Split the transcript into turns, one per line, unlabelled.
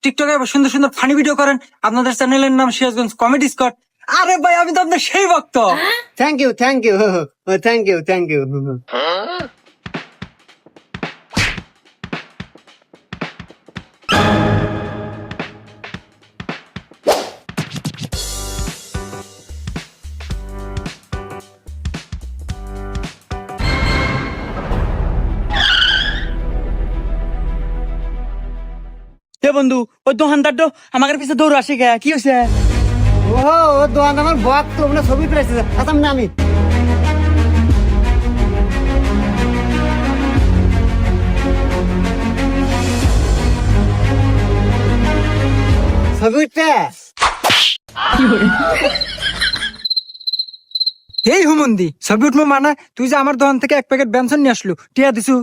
টিকটকে সুন্দর সুন্দর ফানি ভিডিও করেন, আপনাদের চ্যানেলের নাম সিরাজগঞ্জ কমেডি স্কট। আরে ভাই আমি তো আপনার সেই ভক্ত।
Thank you thank you thank you thank you.
এ বন্ধু, ওই দোকানদার তো আমাদের পিছে দৌড় আসে গে, কি হয়েছে?
ও দোকান আমার বক তো আমরা ছবি পেয়েছে। আসাম না আমি ছবি উঠতে।
এই হুমন্দি ছবি উঠবো মানা, তুই যে আমার দোকান থেকে 1 প্যাকেট ব্যঞ্জন নিয়ে আসলো, টিয়া দিছু।